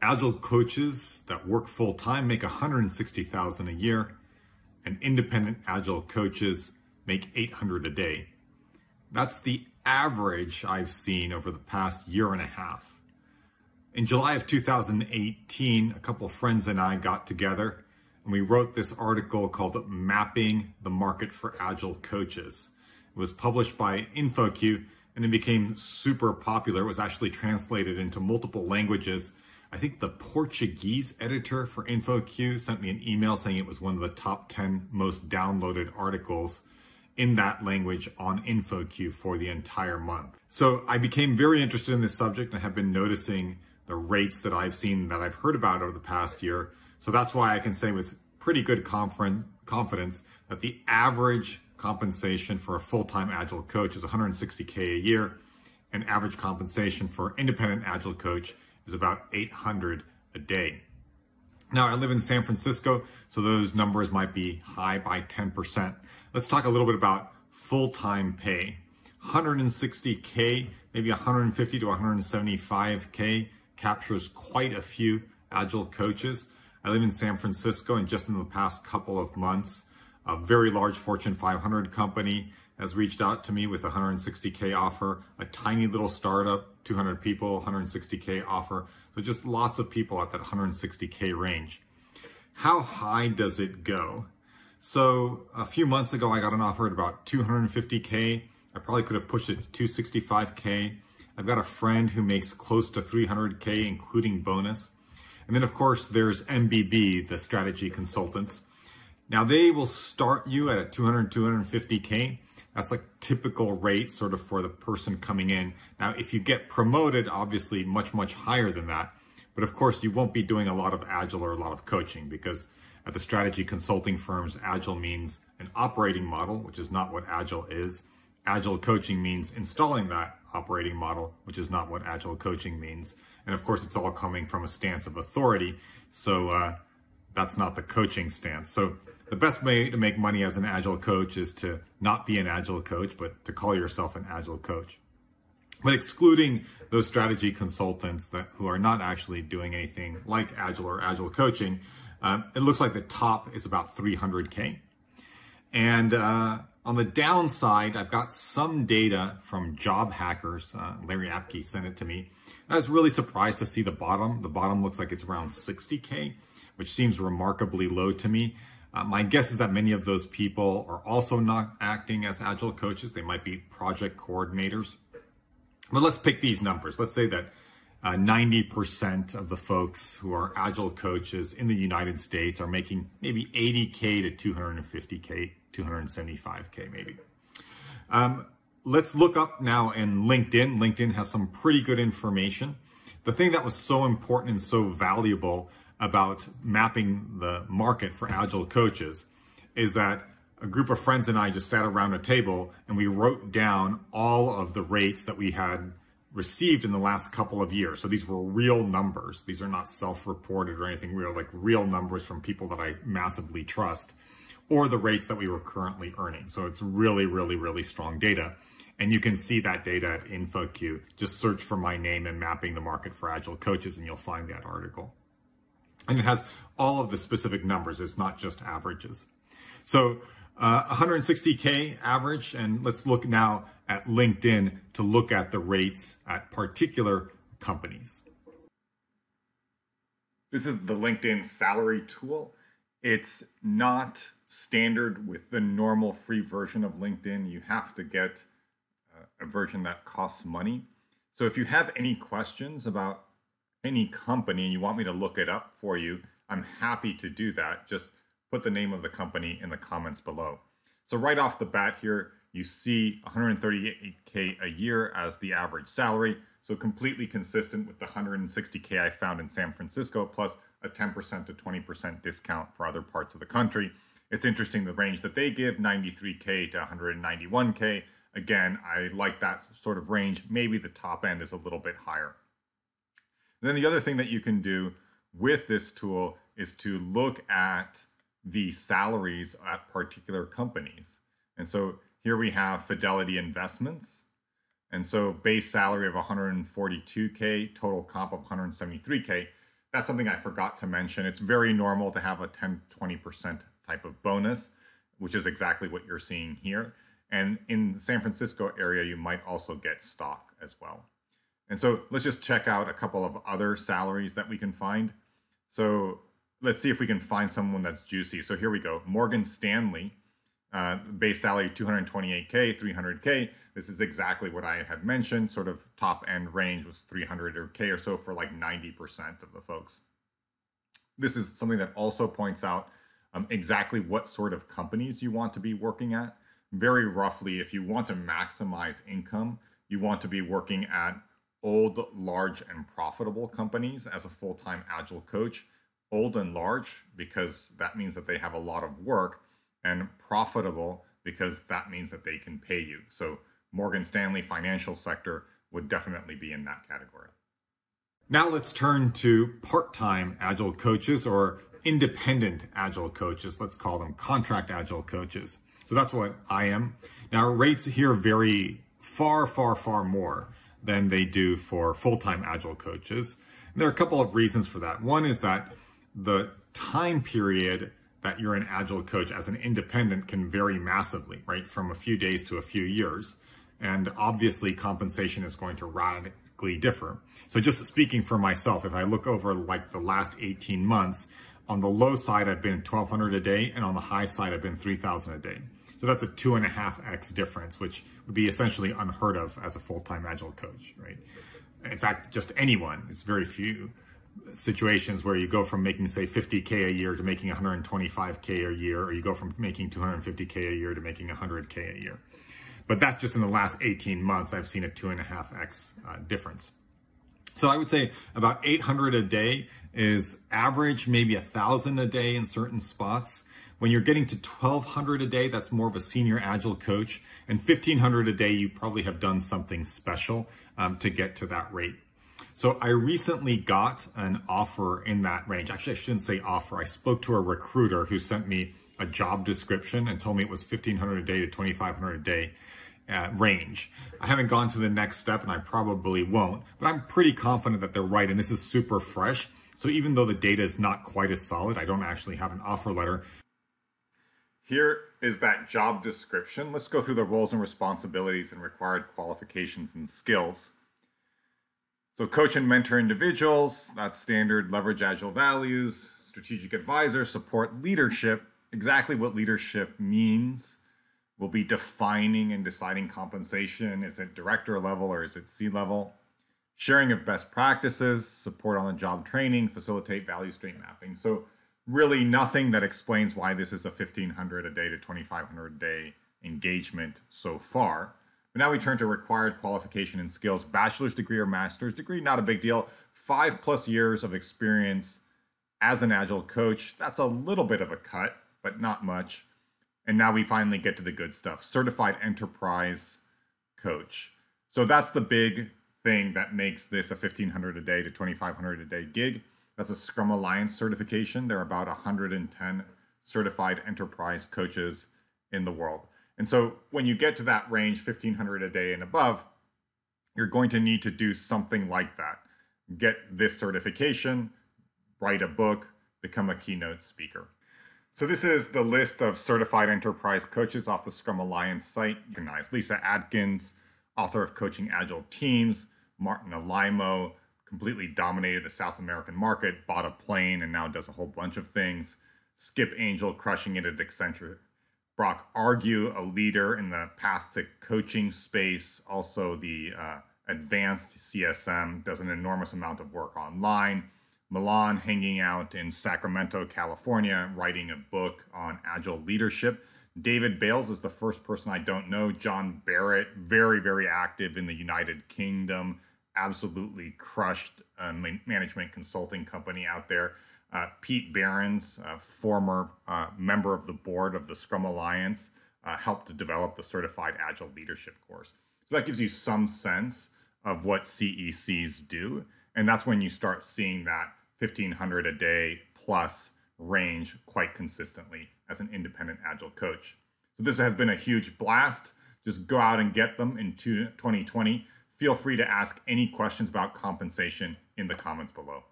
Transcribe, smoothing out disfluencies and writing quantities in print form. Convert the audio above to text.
Agile coaches that work full-time make $160,000 a year, and independent Agile coaches make $800 a day. That's the average I've seen over the past year and a half. In July of 2018, a couple of friends and I got together and we wrote this article called Mapping the Market for Agile Coaches. It was published by InfoQ and it became super popular. It was actually translated into multiple languages. I think the Portuguese editor for InfoQ sent me an email saying it was one of the top 10 most downloaded articles in that language on InfoQ for the entire month. So I became very interested in this subject and have been noticing the rates that I've seen, that I've heard about over the past year. So that's why I can say with pretty good confidence that the average compensation for a full-time Agile coach is $160K a year, and average compensation for independent Agile coach is about $800 a day. Now, I live in San Francisco, so those numbers might be high by 10%. Let's talk a little bit about full-time pay. 160K, maybe 150 to 175K captures quite a few Agile coaches. I live in San Francisco, and just in the past couple of months, a very large Fortune 500 company has reached out to me with a 160K offer, a tiny little startup, 200 people, 160K offer. So just lots of people at that 160K range. How high does it go? So a few months ago, I got an offer at about 250K. I probably could have pushed it to 265K. I've got a friend who makes close to 300K, including bonus. And then of course, there's MBB, the strategy consultants. Now they will start you at 200, 250K. That's like typical rate sort of for the person coming in. Now, if you get promoted, obviously much, much higher than that. But of course, you won't be doing a lot of Agile or a lot of coaching, because at the strategy consulting firms, Agile means an operating model, which is not what Agile is. Agile coaching means installing that operating model, which is not what Agile coaching means. And of course, it's all coming from a stance of authority. So that's not the coaching stance. So the best way to make money as an Agile coach is to not be an Agile coach, but to call yourself an Agile coach. But excluding those strategy consultants who are not actually doing anything like Agile or Agile coaching, it looks like the top is about 300K. And on the downside, I've got some data from job hackers. Larry Apke sent it to me. I was really surprised to see the bottom. The bottom looks like it's around 60K, which seems remarkably low to me. My guess is that many of those people are also not acting as Agile coaches. They might be project coordinators. But let's pick these numbers. Let's say that 90% of the folks who are Agile coaches in the United States are making maybe 80K to 250K, 275K maybe. Let's look up now in LinkedIn. LinkedIn has some pretty good information. The thing that was so important and so valuable about mapping the market for Agile coaches is that a group of friends and I just sat around a table and we wrote down all of the rates that we had received in the last couple of years. So these were real numbers. These are not self-reported or anything real, like real numbers from people that I massively trust, or the rates that we were currently earning. So it's really, really, really strong data. And you can see that data at InfoQ. Just search for my name and Mapping the Market for Agile Coaches and you'll find that article. And it has all of the specific numbers. It's not just averages. So 160K average. And let's look now at LinkedIn to look at the rates at particular companies. This is the LinkedIn salary tool. It's not standard with the normal free version of LinkedIn. You have to get a version that costs money. So if you have any questions about any company and you want me to look it up for you, I'm happy to do that. Just put the name of the company in the comments below. So right off the bat here, you see 138K a year as the average salary. So completely consistent with the 160K I found in San Francisco, plus a 10% to 20% discount for other parts of the country. It's interesting the range that they give, 93K to 191K. Again, I like that sort of range. Maybe the top end is a little bit higher. And then the other thing that you can do with this tool is to look at the salaries at particular companies. And so here we have Fidelity Investments. And so base salary of 142K, total comp of 173K. that's something I forgot to mention. It's very normal to have a 10-20% type of bonus, which is exactly what you're seeing here. And in the San Francisco area, you might also get stock as well. And so let's just check out a couple of other salaries that we can find. So let's see if we can find someone that's juicy. So here we go. Morgan Stanley, base salary 228K, 300K. This is exactly what I had mentioned. Sort of top end range was 300K or so for like 90% of the folks. This is something that also points out exactly what sort of companies you want to be working at. Very roughly, if you want to maximize income, you want to be working at old, large, and profitable companies as a full-time Agile coach. Old and large because that means that they have a lot of work, and profitable because that means that they can pay you. So Morgan Stanley financial sector would definitely be in that category. Now let's turn to part-time Agile coaches or independent Agile coaches. Let's call them contract Agile coaches. So that's what I am. Now rates here vary far, far, far more than they do for full-time Agile coaches. And there are a couple of reasons for that. One is that the time period that you're an Agile coach as an independent can vary massively, right? From a few days to a few years. And obviously compensation is going to radically differ. So just speaking for myself, if I look over like the last 18 months, on the low side, I've been 1,200 a day, and on the high side, I've been 3,000 a day. So that's a 2.5x difference, which would be essentially unheard of as a full-time Agile coach, right? In fact, just anyone, it's very few situations where you go from making, say, 50K a year to making 125K a year, or you go from making 250K a year to making 100K a year. But that's just in the last 18 months, I've seen a 2.5x difference. So I would say about 800 a day is average, maybe 1,000 a day in certain spots. When you're getting to 1,200 a day, that's more of a senior Agile coach. And 1,500 a day, you probably have done something special to get to that rate. So I recently got an offer in that range. Actually, I shouldn't say offer. I spoke to a recruiter who sent me a job description and told me it was 1,500 a day to 2,500 a day range. I haven't gone to the next step, and I probably won't, but I'm pretty confident that they're right, and this is super fresh. So even though the data is not quite as solid, I don't actually have an offer letter. Here is that job description. Let's go through the roles and responsibilities and required qualifications and skills. So coach and mentor individuals, that's standard, leverage Agile values, strategic advisor, support leadership. Exactly what leadership means. We'll be defining and deciding compensation. Is it director level or is it C-level? Sharing of best practices, support on the job training, facilitate value stream mapping. So really nothing that explains why this is a 1,500 a day to 2,500 a day engagement so far. But now we turn to required qualification and skills. Bachelor's degree or master's degree, not a big deal. 5+ years of experience as an Agile coach. That's a little bit of a cut, but not much. And now we finally get to the good stuff. Certified enterprise coach. So that's the big thing that makes this a 1,500 a day to 2,500 a day gig. That's a Scrum Alliance certification. There are about 110 certified enterprise coaches in the world. And so when you get to that range, 1,500 a day and above, you're going to need to do something like that. Get this certification, write a book, become a keynote speaker. So this is the list of certified enterprise coaches off the Scrum Alliance site. You can recognize Lisa Atkins, author of Coaching Agile Teams, Martin Alaimo, completely dominated the South American market, bought a plane, and now does a whole bunch of things. Skip Angel, crushing it at Accenture. Brock Argue, a leader in the path to coaching space, also the advanced CSM, does an enormous amount of work online. Milan, hanging out in Sacramento, California, writing a book on Agile leadership. David Bales is the first person I don't know. John Barrett, very, very active in the United Kingdom, absolutely crushed a management consulting company out there. Pete Behrens, a former member of the board of the Scrum Alliance, helped to develop the Certified Agile Leadership course. So that gives you some sense of what CECs do. And that's when you start seeing that 1,500 a day plus range quite consistently as an independent Agile coach. So this has been a huge blast. Just go out and get them in 2020. Feel free to ask any questions about compensation in the comments below.